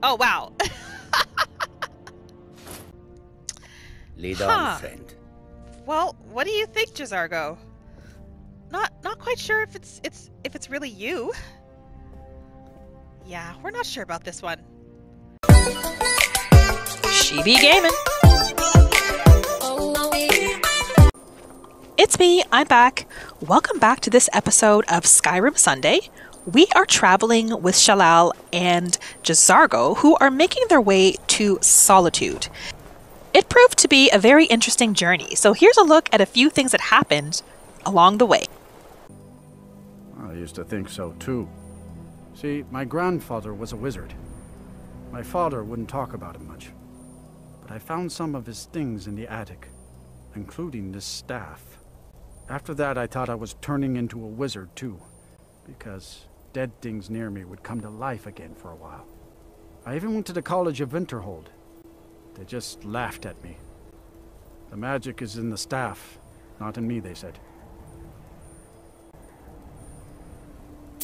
Oh, wow. Lead on, friend. Well, what do you think, J'zargo? Not quite sure if it's really you. Yeah, we're not sure about this one. She be gaming. It's me, I'm back. Welcome back to this episode of Skyrim Sunday. We are traveling with Shalal and J'zargo, who are making their way to Solitude. It proved to be a very interesting journey, so here's a look at a few things that happened along the way. I used to think so too. See, my grandfather was a wizard. My father wouldn't talk about him much. But I found some of his things in the attic, including this staff. After that, I thought I was turning into a wizard too, because dead things near me would come to life again for a while. I even went to the College of Winterhold. They just laughed at me. The magic is in the staff, not in me, they said.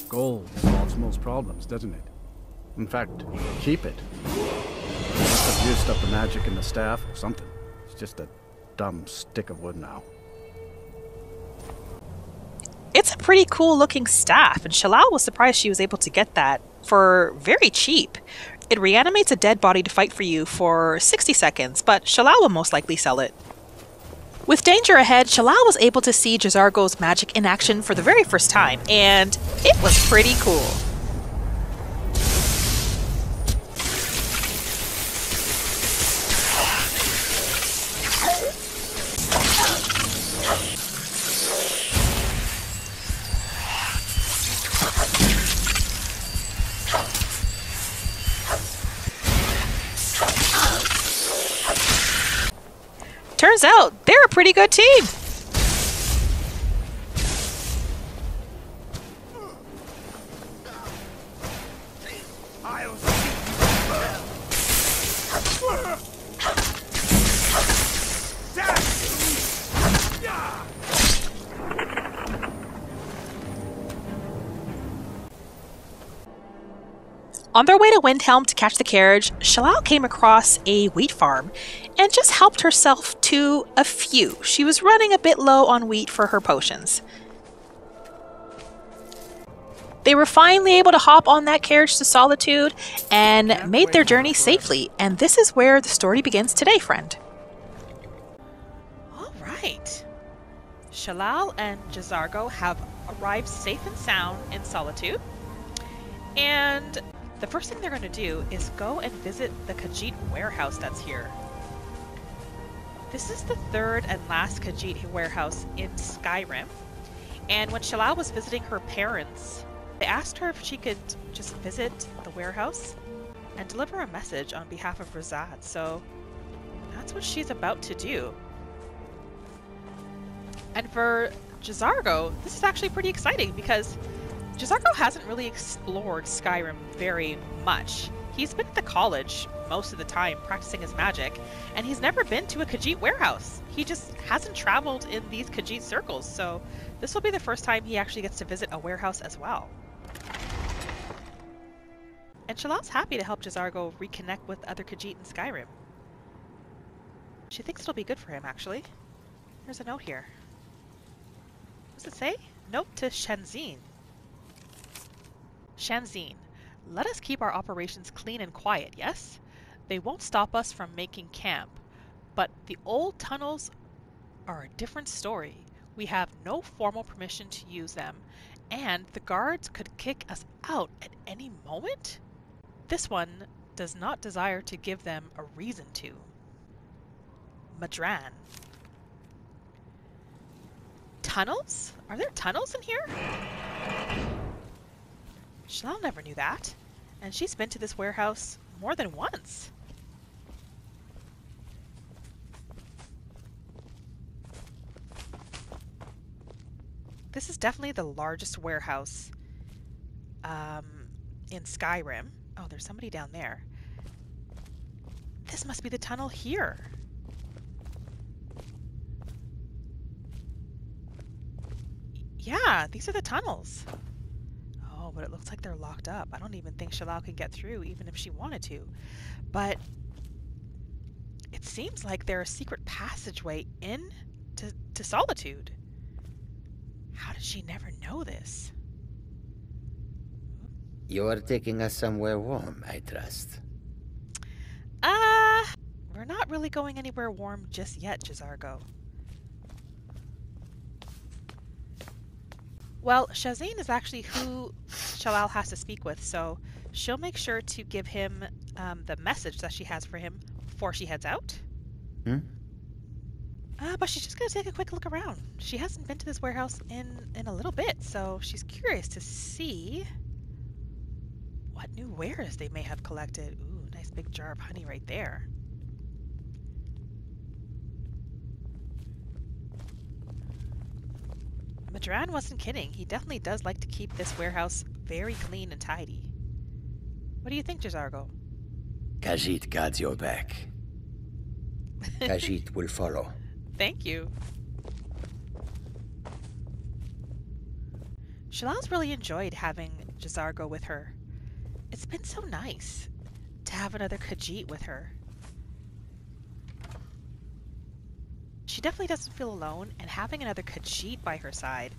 Gold solves most problems, doesn't it? In fact, keep it. I must have used up the magic in the staff or something. It's just a dumb stick of wood now. It's a pretty cool looking staff, and Shalal was surprised she was able to get that for very cheap. It reanimates a dead body to fight for you for 60 seconds, but Shalal will most likely sell it. With danger ahead, Shalal was able to see J'zargo's magic in action for the very first time, and it was pretty cool. Turns out, they're a pretty good team. On their way to Windhelm to catch the carriage, Shalal came across a wheat farm and just helped herself to a few. She was running a bit low on wheat for her potions. They were finally able to hop on that carriage to Solitude and made their journey safely. And this is where the story begins today, friend. All right. Shalal and J'zargo have arrived safe and sound in Solitude. And the first thing they're going to do is go and visit the Khajiit warehouse that's here. This is the third and last Khajiit warehouse in Skyrim. And when Shalal was visiting her parents, they asked her if she could just visit the warehouse and deliver a message on behalf of Razad. So that's what she's about to do. And for J'zargo, this is actually pretty exciting because J'zargo hasn't really explored Skyrim very much. He's been at the college most of the time practicing his magic, and he's never been to a Khajiit warehouse. He just hasn't traveled in these Khajiit circles, so this will be the first time he actually gets to visit a warehouse as well. And Shalal's happy to help J'zargo reconnect with other Khajiit in Skyrim. She thinks it'll be good for him, actually. There's a note here. What does it say? Note to Shanzine. Shanzine, let us keep our operations clean and quiet, yes? They won't stop us from making camp, but the old tunnels are a different story. We have no formal permission to use them, and the guards could kick us out at any moment? This one does not desire to give them a reason to. Madran. Tunnels? Are there tunnels in here? Shalal never knew that, and she's been to this warehouse more than once. This is definitely the largest warehouse in Skyrim. Oh, there's somebody down there. This must be the tunnel here. Yeah, these are the tunnels. know, but it looks like they're locked up. I don't even think Shalal can get through, even if she wanted to. But it seems like there's a secret passageway in to Solitude. How did she never know this? You're taking us somewhere warm, I trust. We're not really going anywhere warm just yet, J'zargo. Well, Shazine is actually who Shalal has to speak with, so she'll make sure to give him the message that she has for him before she heads out. But she's just going to take a quick look around. She hasn't been to this warehouse in a little bit, so she's curious to see what new wares they may have collected. Ooh, nice big jar of honey right there. Madran wasn't kidding. He definitely does like to keep this warehouse very clean and tidy. What do you think, J'zargo? Khajiit guards your back. Khajiit will follow. Thank you. Shalal's really enjoyed having J'zargo with her. It's been so nice to have another Khajiit with her. She definitely doesn't feel alone, and having another Khajiit by her side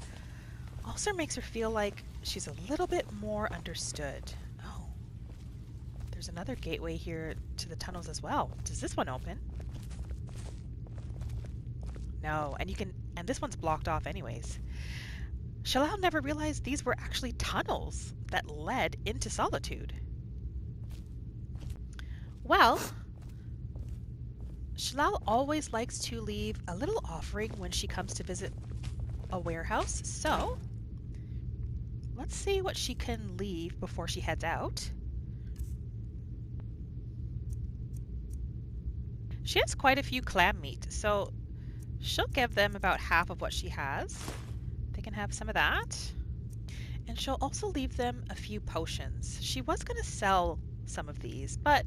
also makes her feel like she's a little bit more understood. Oh, there's another gateway here to the tunnels as well. Does this one open? No, and this one's blocked off anyways. Shalal never realized these were actually tunnels that led into Solitude. Well, Shalal always likes to leave a little offering when she comes to visit a warehouse, so let's see what she can leave before she heads out. She has quite a few clam meat, so she'll give them about half of what she has. They can have some of that. And she'll also leave them a few potions. She was going to sell some of these, but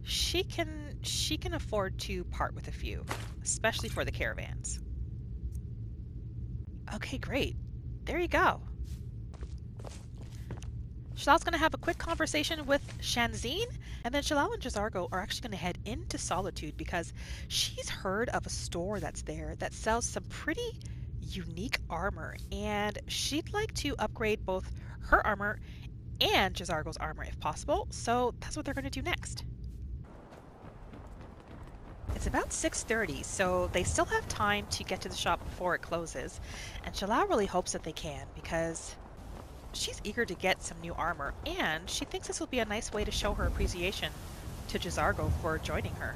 she can afford to part with a few, especially for the caravans. Okay, great. There you go. Shalal's going to have a quick conversation with Shanzine, and then Shalal and J'zargo are actually going to head into Solitude because she's heard of a store that's there that sells some pretty unique armor, and she'd like to upgrade both her armor and J'zargo's armor if possible, so that's what they're going to do next. It's about 6:30, so they still have time to get to the shop before it closes, and Shalal really hopes that they can because she's eager to get some new armor, and she thinks this will be a nice way to show her appreciation to J'zargo for joining her.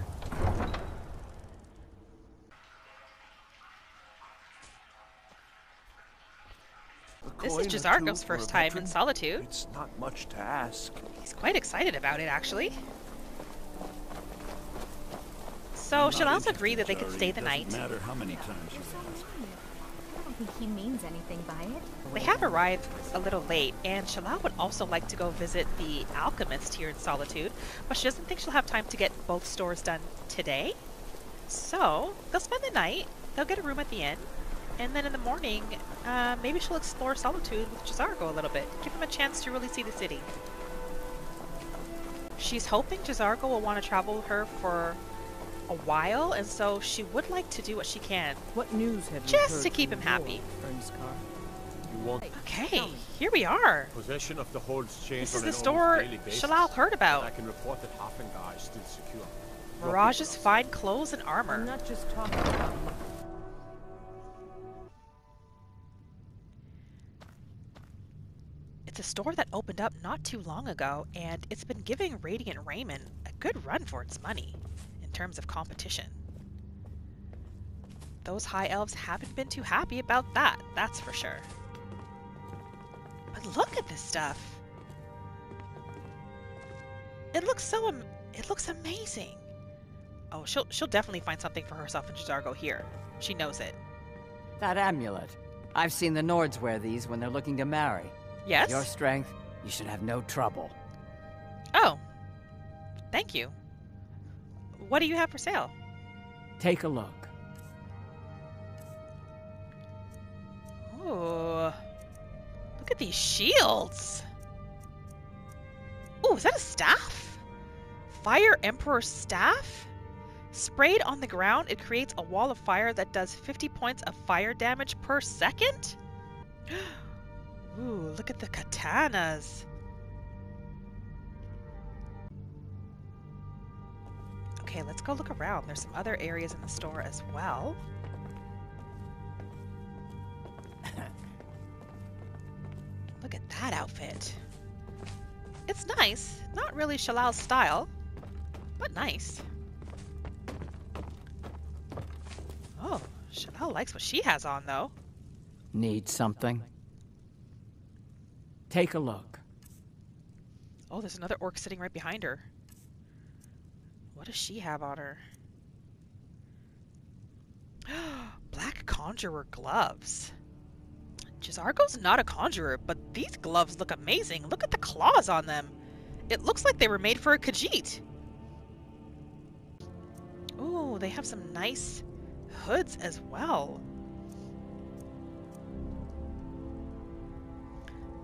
This is J'zargo's first time in Solitude. It's not much to ask. He's quite excited about it, actually. So Shalal's agreed that they could stay the night. Doesn't matter how many times you ask. I don't think he means anything by it. They have arrived a little late, and Shalal would also like to go visit the alchemist here in Solitude, but she doesn't think she'll have time to get both stores done today. So they'll spend the night, they'll get a room at the inn, and then in the morning, maybe she'll explore Solitude with J'zargo a little bit, give him a chance to really see the city. She's hoping J'zargo will want to travel with her for a while, and so she would like to do what she can. What news have you just heard to keep from him the happy. Lord, Friend Scar? You want Okay, here we are. possession of the hold's chain This on is the an store almost daily basis, Shalal heard and I about. can report that Hafengar is still secure. Mirage's fine clothes and I'm armor. not just talking about you. It's a store that opened up not too long ago, and it's been giving Radiant Raymond a good run for its money in terms of competition. Those high elves haven't been too happy about that, that's for sure. But look at this stuff. It looks amazing. Oh, she'll definitely find something for herself and J'zargo here. She knows it. That amulet. I've seen the Nords wear these when they're looking to marry. Yes? Your strength, you should have no trouble. Oh. Thank you. What do you have for sale? Take a look. Ooh. Look Look at these shields. Oh, is that a staff? Fire Emperor staff? Sprayed on the ground, it creates a wall of fire that does 50 points of fire damage per second? Ooh, look at the katanas. Okay, let's go look around. There's some other areas in the store as well. Look at that outfit. It's nice. Not really Shalal's style, but nice. Oh, Shalal likes what she has on, though. Need something? Take a look. Oh, there's another orc sitting right behind her. What does she have on her? Black conjurer gloves. J'zargo's not a conjurer, but these gloves look amazing. Look at the claws on them. It looks like they were made for a Khajiit. Oh, they have some nice hoods as well.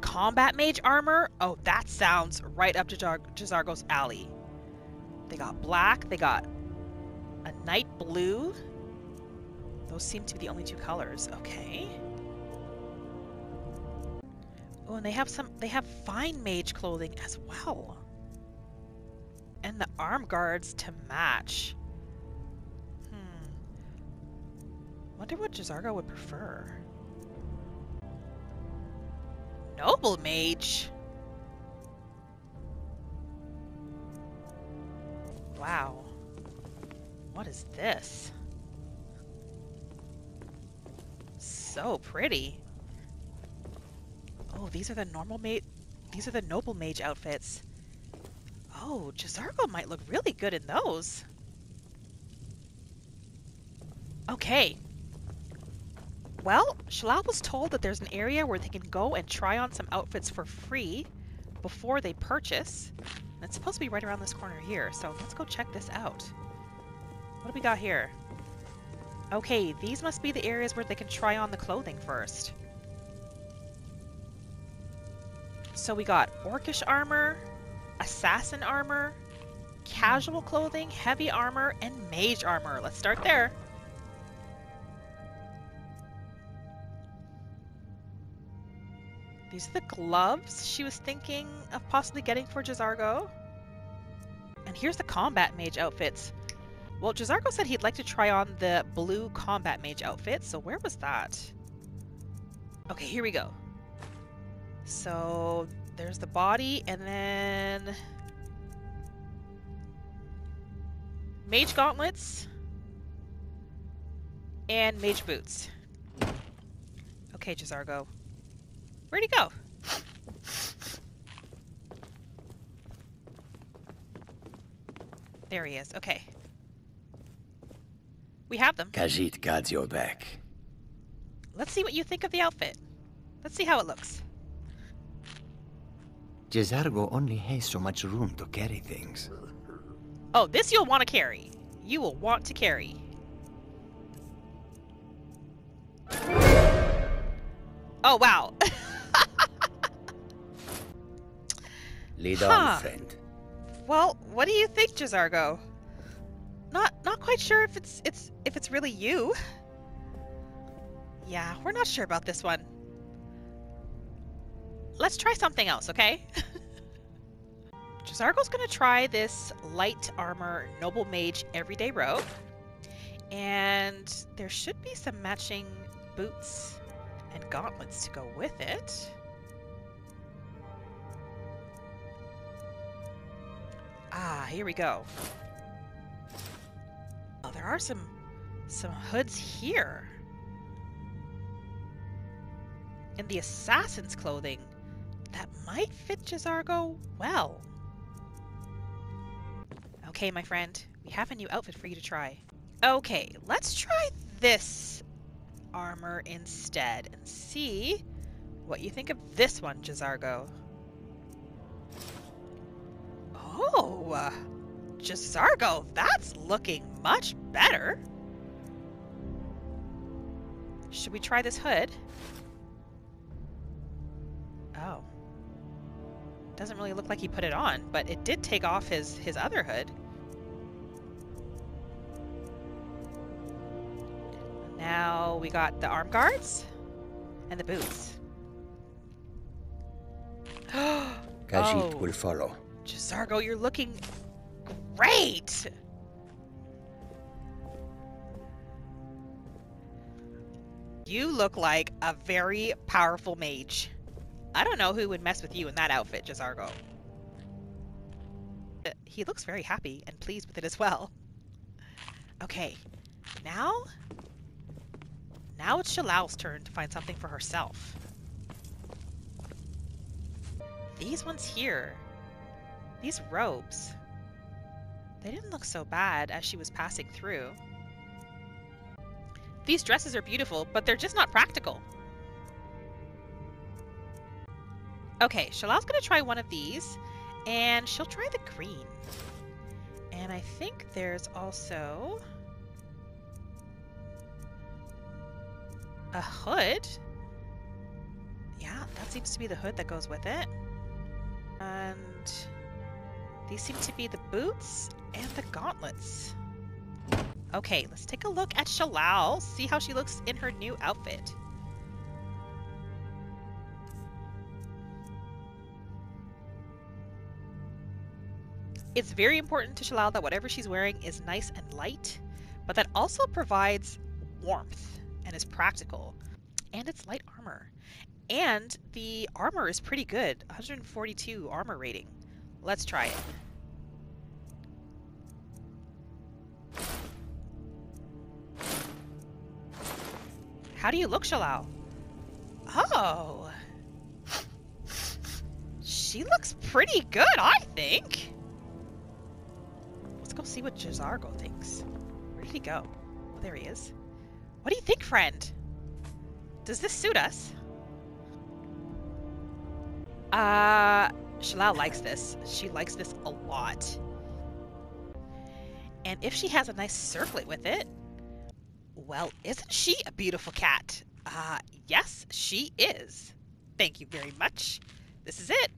Combat mage armor? Oh, that sounds right up to J'zargo's alley. They got black, they got a night blue. Those seem to be the only two colors. Okay. Oh, and they have fine mage clothing as well. And the arm guards to match. Wonder what J'zargo would prefer. Noble mage? Wow. What is this? So pretty. Oh, these are the these are the noble mage outfits. Oh, J'zargo might look really good in those. Okay. Well, Shalal was told that there's an area where they can go and try on some outfits for free before they purchase. And it's supposed to be right around this corner here, so let's go check this out. What do we got here? Okay, these must be the areas where they can try on the clothing first. So we got orcish armor, assassin armor, casual clothing, heavy armor, and mage armor. Let's start there. These are the gloves she was thinking of possibly getting for J'zargo. And here's the combat mage outfits. Well, J'zargo said he'd like to try on the blue combat mage outfit, so where was that? Okay, here we go. So there's the body, and then mage gauntlets and mage boots. Okay, J'zargo. Where'd he go? There he is. Okay. We have them. Khajiit got your back. Let's see what you think of the outfit. Let's see how it looks. J'zargo only has so much room to carry things. Oh, this you'll want to carry. You will want to carry. Oh, wow. Lead on, friend. Well, what do you think, J'zargo? Not quite sure if it's really you. Yeah, we're not sure about this one. Let's try something else, okay? J'zargo's gonna try this light armor noble mage everyday robe. And there should be some matching boots and gauntlets to go with it. Ah, here we go. Oh, there are some hoods here. And the assassin's clothing. That might fit J'zargo well. Okay, my friend. We have a new outfit for you to try. Okay, let's try this armor instead and see what you think of this one, J'zargo. Oh, J'zargo, that's looking much better. Should we try this hood? doesn't really look like he put it on, but it did take off his other hood. Now we got the arm guards and the boots. Khajiit will follow. J'zargo, you're looking great! You look like a very powerful mage. I don't know who would mess with you in that outfit, J'zargo. He looks very happy and pleased with it as well. Okay, now it's Shalal's turn to find something for herself. These ones here, these robes, they didn't look so bad as she was passing through. These dresses are beautiful, but they're just not practical. Okay, Shalal's gonna try one of these, and she'll try the green. And I think there's also a hood. Yeah, that seems to be the hood that goes with it. And these seem to be the boots and the gauntlets. Okay, let's take a look at Shalal, see how she looks in her new outfit. It's very important to Shalal that whatever she's wearing is nice and light, but that also provides warmth and is practical. And it's light armor. And the armor is pretty good, 142 armor rating. Let's try it. How do you look, Shalal? Oh! She looks pretty good, I think! Let's go see what J'zargo thinks. Where did he go? Oh, there he is. What do you think, friend? Does this suit us? Shalal likes this. She likes this a lot. And if she has a nice circlet with it, well, isn't she a beautiful cat? Yes, she is. Thank you very much. This is it.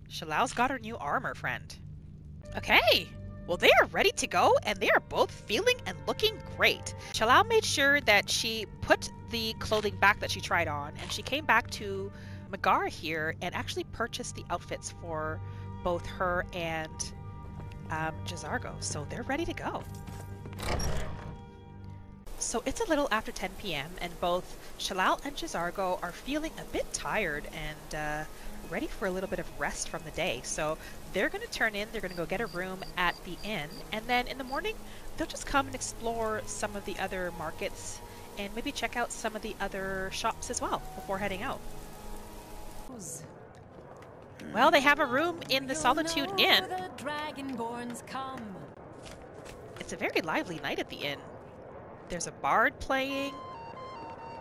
Shalal's got her new armor, friend. Okay. Well, they are ready to go, and they are both feeling and looking great. Shalal made sure that she put the clothing back that she tried on, and she came back to Magar here and actually purchased the outfits for both her and J'zargo. So they're ready to go. So it's a little after 10 p.m. and both Shalal and J'zargo are feeling a bit tired and ready for a little bit of rest from the day. So they're going to turn in, they're going to go get a room at the inn, and then in the morning they'll just come and explore some of the other markets and maybe check out some of the other shops as well before heading out. Well, they have a room in the Solitude Inn. It's a very lively night at the inn. There's a bard playing,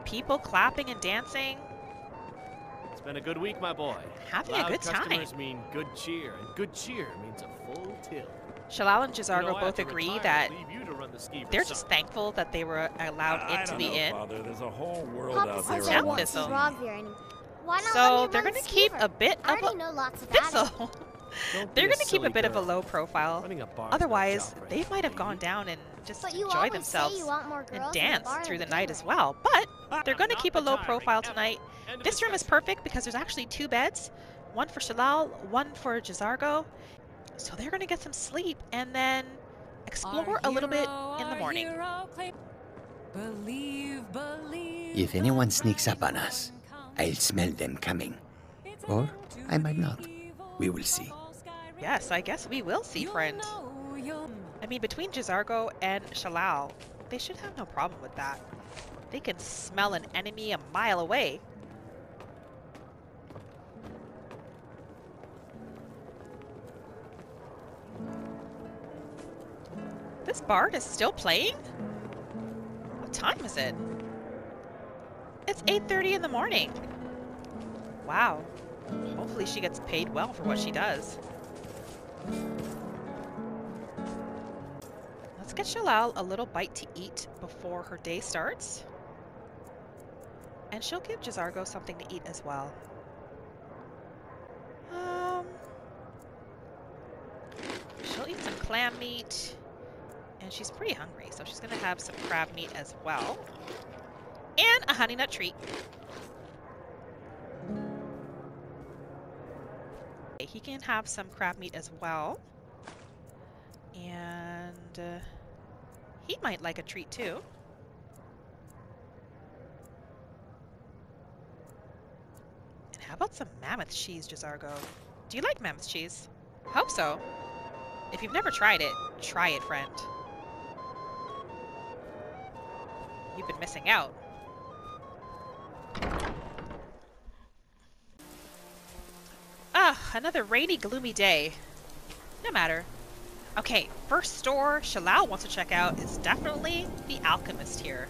people clapping and dancing. It's been a good week, my boy. Having Loud a good time. customers mean good cheer, and good cheer means a full till. Shalal and J'zargo You know, I have both to agree retire that and leave you to run the ski they're for just some. thankful that they were allowed into the inn. Father, there's a whole world Papa out says there. I Yeah, won't Thistle. see Rovir anymore. Why not let So me they're run going to keep Skeever? a bit I of already a know lots about it. Thistle. Don't They're be going to keep a silly bit of a girl. low profile. Running a bar's no Otherwise, job for they might have anybody. gone down and just But you enjoyed always themselves say you want more girls and in the danced bar through to the night begin as with. well. But they're going to Not keep a low retiring, profile ever. tonight. End of This room is discussion. perfect because there's actually 2 beds, one for Shalal, one for J'zargo. So they're going to get some sleep and then explore a little bit in the morning. If anyone sneaks up on us, I'll smell them coming. Or I might not. We will see. Yes, I guess we will see, friend. I mean, between J'zargo and Shalal, they should have no problem with that. They can smell an enemy a mile away. This bard is still playing? What time is it? It's 8:30 in the morning. Wow. Hopefully she gets paid well for what she does. Let's get Shalal a little bite to eat before her day starts. And she'll give J'zargo something to eat as well. clam meat. And she's pretty hungry, so she's going to have some crab meat as well. And a honey nut treat. He can have some crab meat as well. And he might like a treat too. And how about some mammoth cheese, J'zargo? Do you like mammoth cheese? Hope so. If you've never tried it, try it, friend. You've been missing out. Ah, another rainy, gloomy day. No matter. Okay, first store Shalal wants to check out is definitely the alchemist here.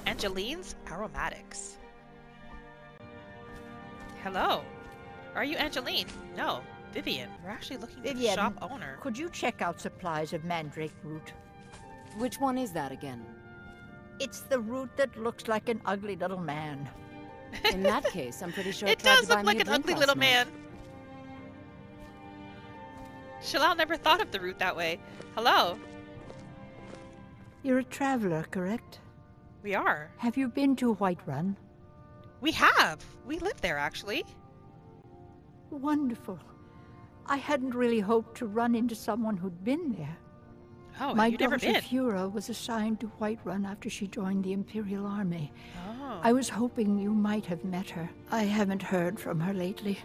Angeline's Aromatics. Hello. Are you Angeline? No, Vivian. We're actually looking for the shop owner. Could you check out supplies of mandrake root? Which one is that again? It's the root that looks like an ugly little man. In that case, I'm pretty sure It does look like an ugly little man. Shalal never thought of the root that way. Hello. You're a traveler, correct? We are. Have you been to Whiterun? We have. We live there, actually. Wonderful. I hadn't really hoped to run into someone who'd been there. Oh, My you've never daughter been? Fura was assigned to Whiterun after she joined the Imperial Army. Oh. I was hoping you might have met her. I haven't heard from her lately.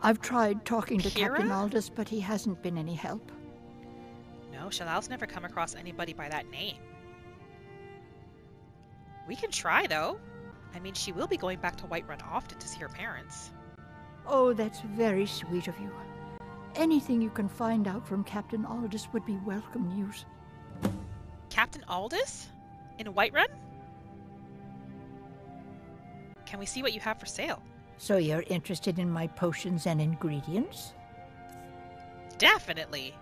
I've tried talking to Kira? Captain Aldous, but he hasn't been any help. No, Shalal's never come across anybody by that name. We can try, though. I mean, she will be going back to Whiterun often to see her parents. Oh, that's very sweet of you. Anything you can find out from Captain Aldous would be welcome news. Captain Aldous? In Whiterun? Can we see what you have for sale? So you're interested in my potions and ingredients? Definitely!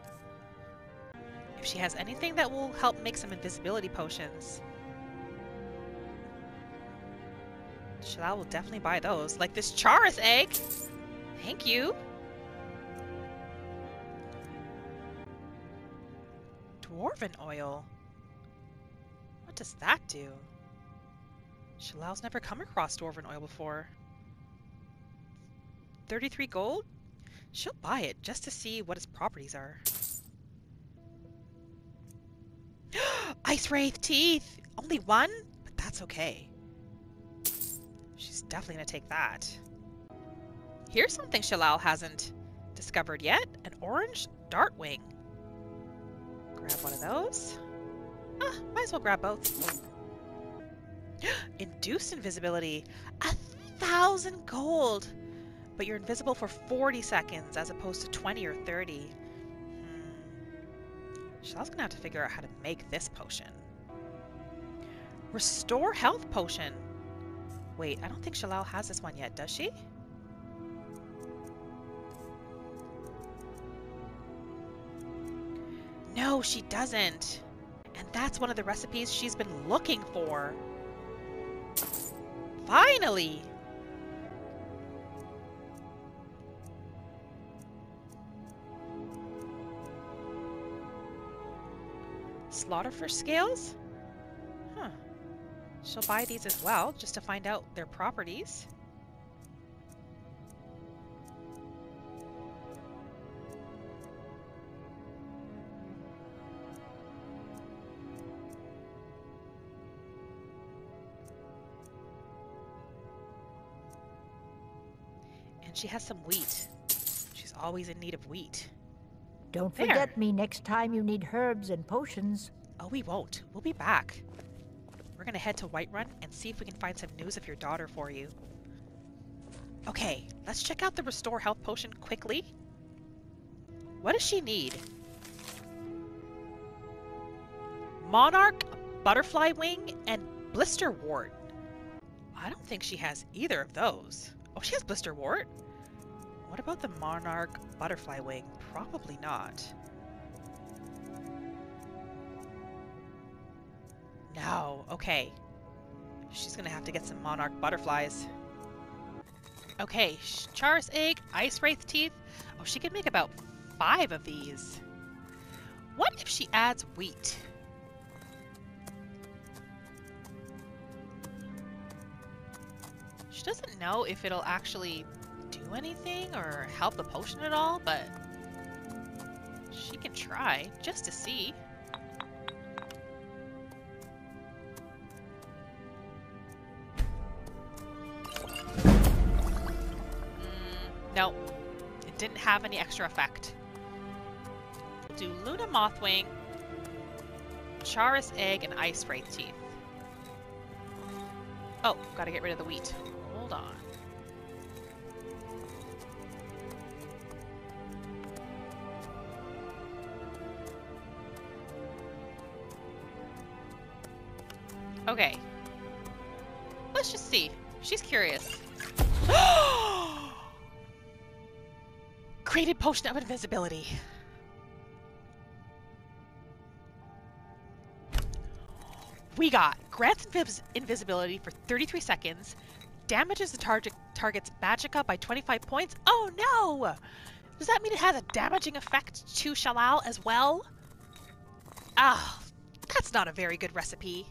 If she has anything that will help make some invisibility potions, Shalal will definitely buy those. Like this Charis egg! Thank you! Dwarven oil? What does that do? Shalal's never come across Dwarven oil before. 33 gold? She'll buy it just to see what its properties are. Ice Wraith teeth! Only one? But that's okay. She's definitely gonna take that. Here's something Shalal hasn't discovered yet. An orange dartwing. Grab one of those. Ah, might as well grab both. Induced invisibility. 1,000 gold! But you're invisible for 40 seconds as opposed to 20 or 30. Shalal's gonna have to figure out how to make this potion. Restore health potion. Wait, I don't think Shalal has this one yet, does she? No, she doesn't. And that's one of the recipes she's been looking for. Finally! Slaughterfish scales? Huh. She'll buy these as well, just to find out their properties. And she has some wheat. She's always in need of wheat. Don't There. forget me next time you need herbs and potions. Oh, we won't. We'll be back. We're gonna head to Whiterun and see if we can find some news of your daughter for you. Okay, let's check out the Restore Health Potion quickly. What does she need? Monarch, Butterfly Wing, and Blister Wart. I don't think she has either of those. Oh, she has Blister Wart? What about the Monarch Butterfly Wing? Probably not. No, okay. She's gonna have to get some Monarch Butterflies. Okay, Charis Egg, Ice Wraith Teeth. Oh, she can make about 5 of these. What if she adds wheat? She doesn't know if it'll actually do anything or help the potion at all, but she can try just to see. No, it didn't have any extra effect. Do Luna Mothwing, Charis Egg, and Ice Wraith Teeth. Oh, gotta get rid of the wheat. Hold on. Okay. Let's just see. She's curious. Created Potion of Invisibility. We got grants invisibility for 33 seconds, damages the target's magicka by 25 points. Oh no! Does that mean it has a damaging effect to Shalal as well? Ah, that's not a very good recipe.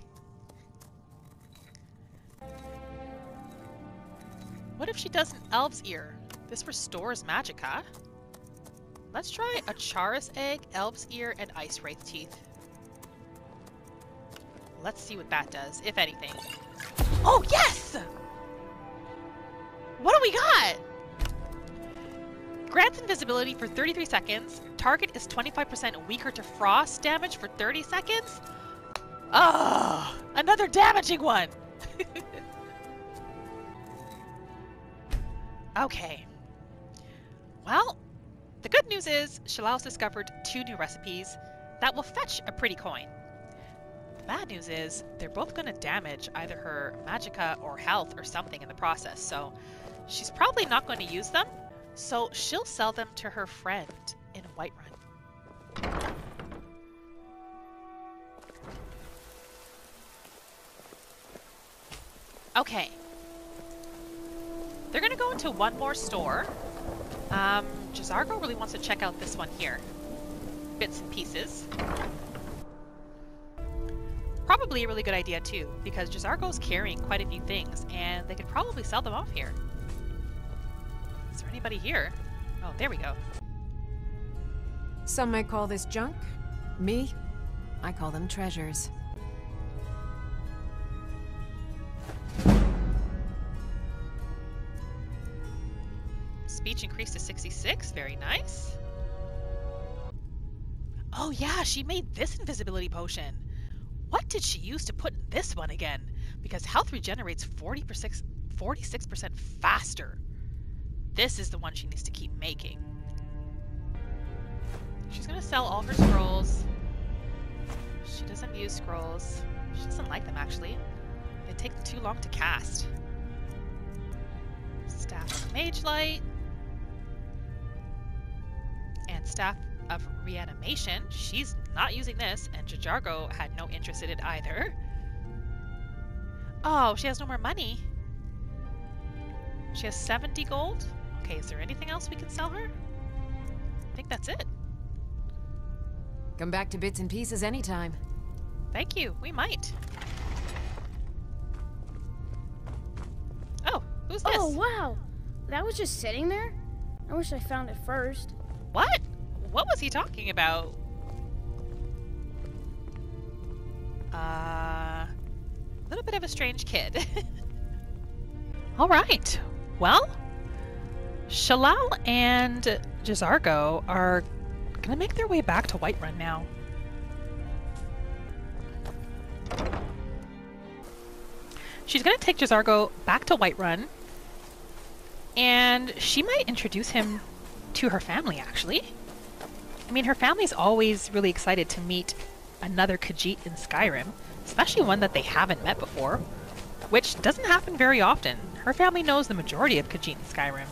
What if she does an Elf's Ear? This restores magicka. Let's try a Charis Egg, Elf's Ear, and Ice Wraith Teeth. Let's see what that does, if anything. Oh, yes! What do we got? Grants invisibility for 33 seconds. Target is 25% weaker to frost damage for 30 seconds. Oh, another damaging one. Okay. Well, the good news is Shalal's discovered 2 new recipes that will fetch a pretty coin. The bad news is they're both going to damage either her magicka or health or something in the process, so she's probably not going to use them, so she'll sell them to her friend in Whiterun. Okay. They're going to go into one more store. J'zargo really wants to check out this one here. Bits and Pieces. Probably a really good idea too, because J'zargo's carrying quite a few things, and they could probably sell them off here. Is there anybody here? Oh, there we go. Some might call this junk. Me, I call them treasures. Speech increased to 66, very nice. Oh yeah, she made this invisibility potion. What did she use to put in this one again? Because health regenerates 46% faster. This is the one she needs to keep making. She's gonna sell all her scrolls. She doesn't use scrolls. She doesn't like them actually. They take too long to cast. Staff of Mage Light. And Staff of Reanimation. She's not using this, and J'zargo had no interest in it either. Oh, she has no more money. She has 70 gold. Okay, is there anything else we can sell her? I think that's it. Come back to Bits and Pieces anytime. Thank you, we might. Oh, who's this? Oh, wow. That was just sitting there? I wish I found it first. What? What was he talking about? A little bit of a strange kid. All right. Well, Shalal and J'zargo are gonna make their way back to Whiterun now. She's gonna take J'zargo back to Whiterun, and she might introduce him to her family, actually. I mean, her family's always really excited to meet another Khajiit in Skyrim, especially one that they haven't met before, which doesn't happen very often. Her family knows the majority of Khajiit in Skyrim.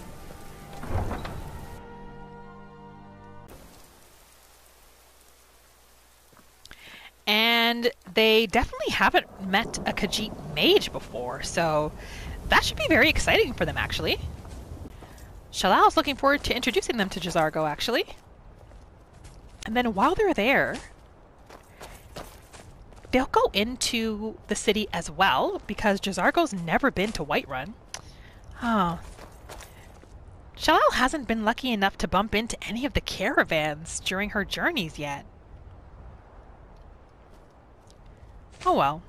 And they definitely haven't met a Khajiit mage before, so that should be very exciting for them, actually. Shalal's looking forward to introducing them to J'zargo, actually. And then while they're there, they'll go into the city as well, because J'zargo's never been to Whiterun. Oh. Shalal hasn't been lucky enough to bump into any of the caravans during her journeys yet. Oh well.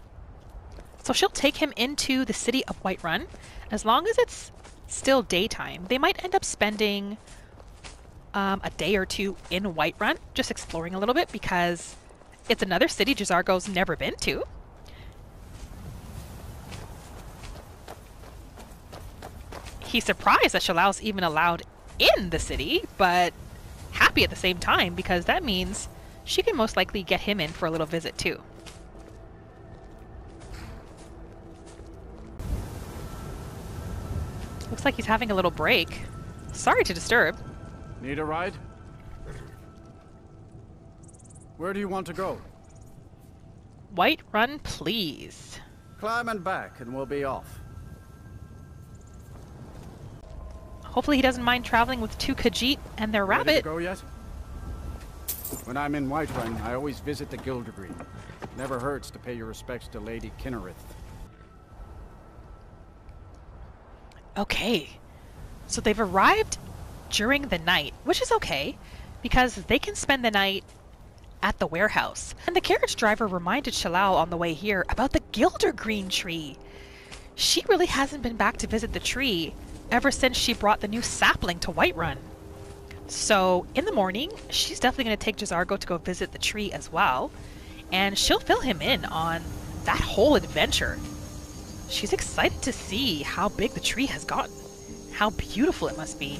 So she'll take him into the city of Whiterun. As long as it's still daytime, they might end up spending a day or two in Whiterun, just exploring a little bit, because it's another city J'zargo's never been to. He's surprised that Shalal's even allowed in the city, but happy at the same time, because that means she can most likely get him in for a little visit too. Looks like he's having a little break. Sorry to disturb. Need a ride? Where do you want to go? Whiterun, please. Climb and back and we'll be off. Hopefully he doesn't mind traveling with two Khajiit and their Ready rabbit. to go yet? When I'm in Whiterun, I always visit the Gildergreen. Never hurts to pay your respects to Lady Kinnerith. Okay, so they've arrived during the night, which is okay, because they can spend the night at the warehouse. And the carriage driver reminded Shalal on the way here about the Gildergreen tree. She really hasn't been back to visit the tree ever since she brought the new sapling to Whiterun. So in the morning, she's definitely going to take J'zargo to go visit the tree as well, and she'll fill him in on that whole adventure. She's excited to see how big the tree has gotten, how beautiful it must be.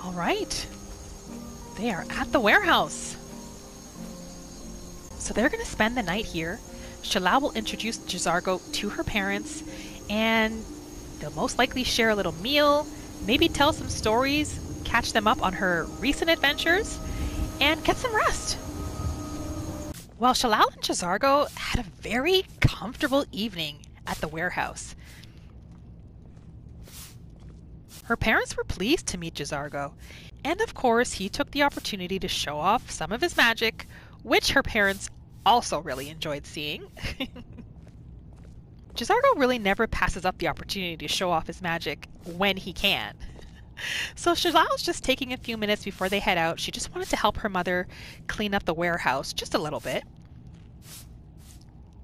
All right, they are at the warehouse. So they're going to spend the night here. Shalal will introduce J'zargo to her parents, and they'll most likely share a little meal, maybe tell some stories, catch them up on her recent adventures, and get some rest. Well, Shalal and J'zargo had a very comfortable evening at the warehouse. Her parents were pleased to meet J'zargo, and of course he took the opportunity to show off some of his magic, which her parents also really enjoyed seeing. J'zargo really never passes up the opportunity to show off his magic when he can. So Shalal's just taking a few minutes before they head out. She just wanted to help her mother clean up the warehouse just a little bit.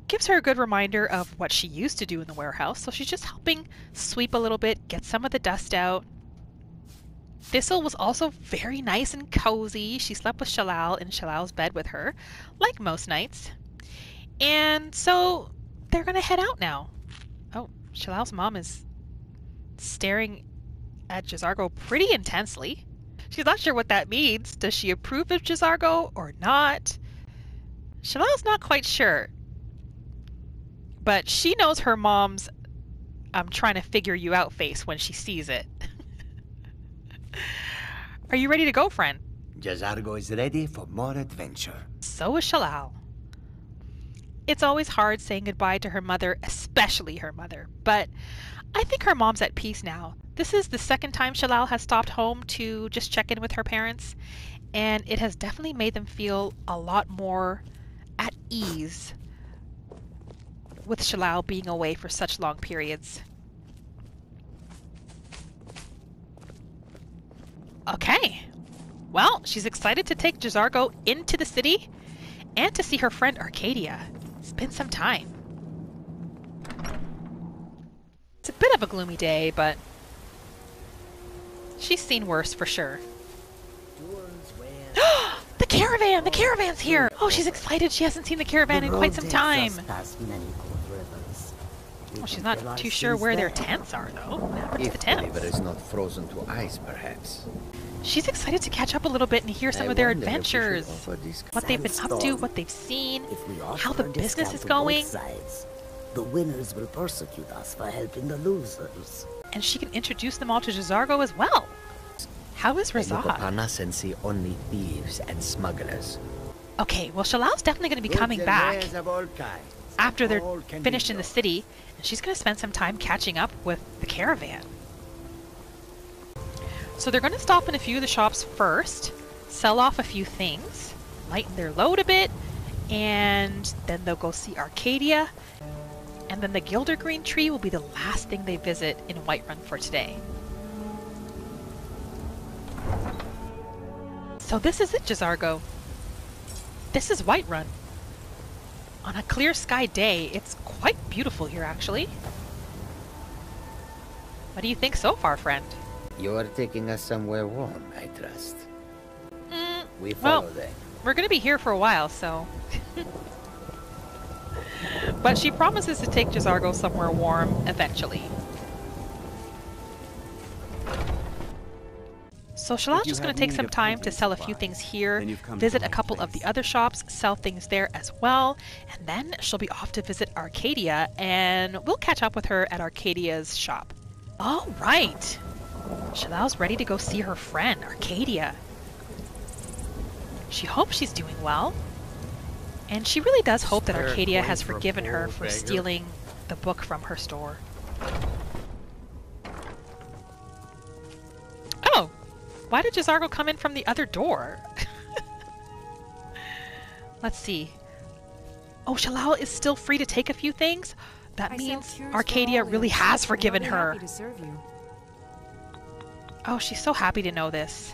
Gives her a good reminder of what she used to do in the warehouse, so she's just helping sweep a little bit, get some of the dust out. Thistle was also very nice and cozy. She slept with Shalal in Shalal's bed with her, like most nights. And so they're going to head out now. Oh, Shalal's mom is staring at J'zargo pretty intensely. She's not sure what that means. Does she approve of J'zargo or not? Shalal's not quite sure. But she knows her mom's "I'm trying to figure you out" face when she sees it. Are you ready to go, friend? J'zargo is ready for more adventure. So is Shalal. It's always hard saying goodbye to her mother, especially her mother. But I think her mom's at peace now. This is the second time Shalal has stopped home to just check in with her parents, and it has definitely made them feel a lot more at ease with Shalal being away for such long periods. Okay, well, she's excited to take J'zargo into the city and to see her friend Arcadia. It's been some time. It's a bit of a gloomy day, but she's seen worse for sure. The caravan! The caravan's here! Oh, she's excited. She hasn't seen the caravan in quite some time. Well, she's not too sure where their tents are, though. What happened to the The river tents? is not frozen to ice, perhaps. She's excited to catch up a little bit and hear some I of their wonder if we should adventures. offer this What they've been up to, what they've seen, how the business is going. The winners will persecute us for helping the losers. And she can introduce them all to J'zargo as well. How is They look Razad? upon us and see only thieves and smugglers. Okay, well, Shalal's definitely going to be coming back Of all kinds. after they're finished in the city, and she's going to spend some time catching up with the caravan. So they're going to stop in a few of the shops first, sell off a few things, lighten their load a bit, and then they'll go see Arcadia, and then the Gildergreen tree will be the last thing they visit in Whiterun for today. So this is it, J'zargo. This is Whiterun. On a clear sky day, it's quite beautiful here, actually. What do you think so far, friend? You're taking us somewhere warm, I trust. We follow then. We're going to be here for a while, so... But she promises to take J'zargo somewhere warm eventually. So Shalal's just going to take some time to sell a few things here, visit a couple of the other shops, sell things there as well, and then she'll be off to visit Arcadia, and we'll catch up with her at Arcadia's shop. All right! Shalal's ready to go see her friend, Arcadia. She hopes she's doing well. And she really does hope that Arcadia has forgiven her for stealing the book from her store. Oh! Why did J'zargo come in from the other door? Let's see. Oh, Shalal is still free to take a few things? That means Arcadia really has forgiven her. Oh, she's so happy to know this.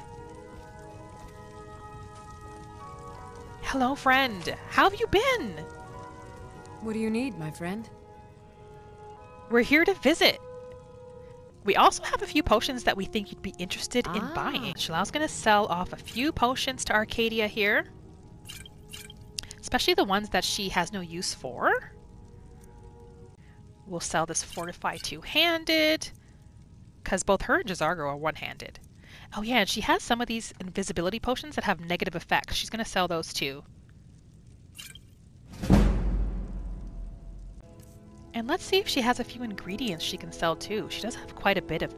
Hello, friend. How have you been? What do you need, my friend? We're here to visit. We also have a few potions that we think you'd be interested in buying. Shalal's going to sell off a few potions to Arcadia here. Especially the ones that she has no use for. We'll sell this Fortify two-handed. Because both her and J'zargo are one-handed. Oh yeah, and she has some of these invisibility potions that have negative effects. She's going to sell those too. And let's see if she has a few ingredients she can sell too. She does have quite a bit of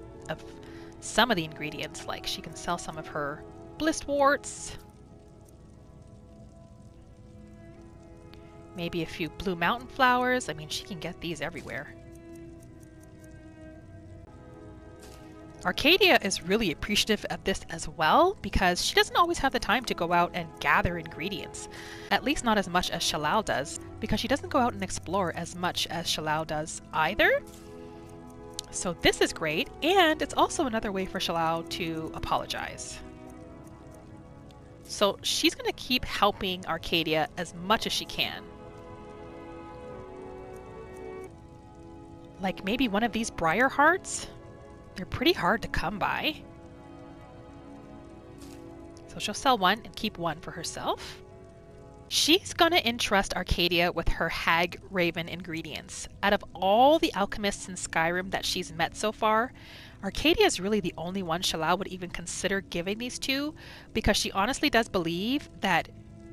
some of the ingredients. Like she can sell some of her blistworts. Maybe a few blue mountain flowers. I mean, she can get these everywhere. Arcadia is really appreciative of this as well because she doesn't always have the time to go out and gather ingredients. At least not as much as Shalal does, because she doesn't go out and explore as much as Shalal does either. So this is great, and it's also another way for Shalal to apologize. So she's going to keep helping Arcadia as much as she can. Like maybe one of these briar hearts? They're pretty hard to come by. So she'll sell one and keep one for herself. She's going to entrust Arcadia with her Hag Raven ingredients. Out of all the alchemists in Skyrim that she's met so far, Arcadia is really the only one Shalal would even consider giving these to, because she honestly does believe that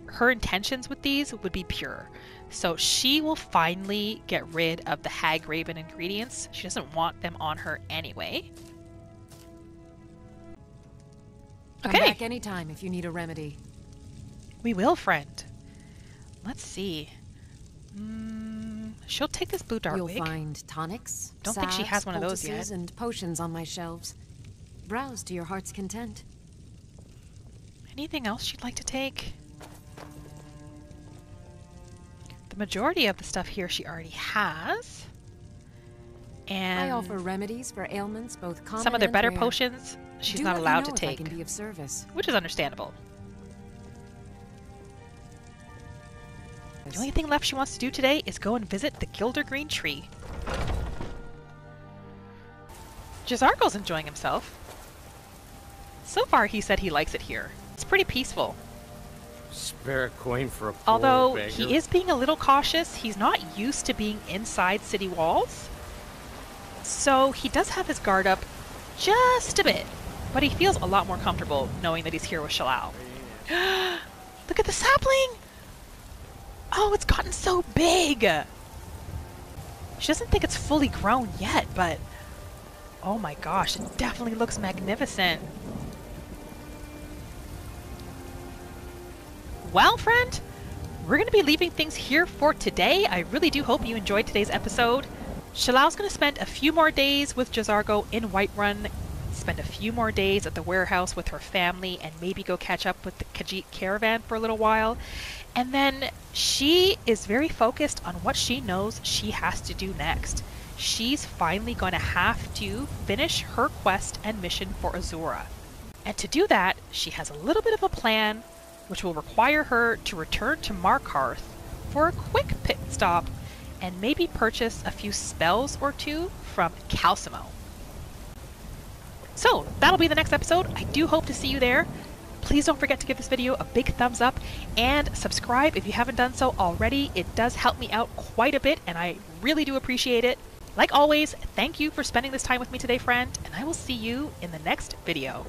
her intentions with these would be pure. So she will finally get rid of the Hag Raven ingredients. She doesn't want them on her anyway. Okay. Come back anytime if you need a remedy. We will, friend. Let's see. She'll take this blue dark wig. You'll find tonics, Don't think she has one of those poultices, yet. and potions on my shelves. Browse to your heart's content. Anything else she'd like to take? The majority of the stuff here she already has. And I offer remedies for ailments both common some of their and better rare. potions she's Do not let me allowed know to if I take, can be of service. which is understandable. The only thing left she wants to do today is go and visit the Gildergreen tree. J'zargo's enjoying himself. So far he said he likes it here. It's pretty peaceful. Spare a coin for a poor Although beggar. he is being a little cautious, he's not used to being inside city walls. So he does have his guard up just a bit. But he feels a lot more comfortable knowing that he's here with Shalal. Look at the sapling! Oh, it's gotten so big! She doesn't think it's fully grown yet, but... oh my gosh, it definitely looks magnificent. Well, friend, we're going to be leaving things here for today. I really do hope you enjoyed today's episode. Shalal's going to spend a few more days with J'zargo in Whiterun, spend a few more days at the warehouse with her family, and maybe go catch up with the Khajiit caravan for a little while. And then she is very focused on what she knows she has to do next. She's finally going to have to finish her quest and mission for Azura. And to do that, she has a little bit of a plan, which will require her to return to Markarth for a quick pit stop and maybe purchase a few spells or two from Calcimo. So that'll be the next episode. I do hope to see you there. Please don't forget to give this video a big thumbs up and subscribe if you haven't done so already. It does help me out quite a bit and I really do appreciate it. Like always, thank you for spending this time with me today, friend, and I will see you in the next video.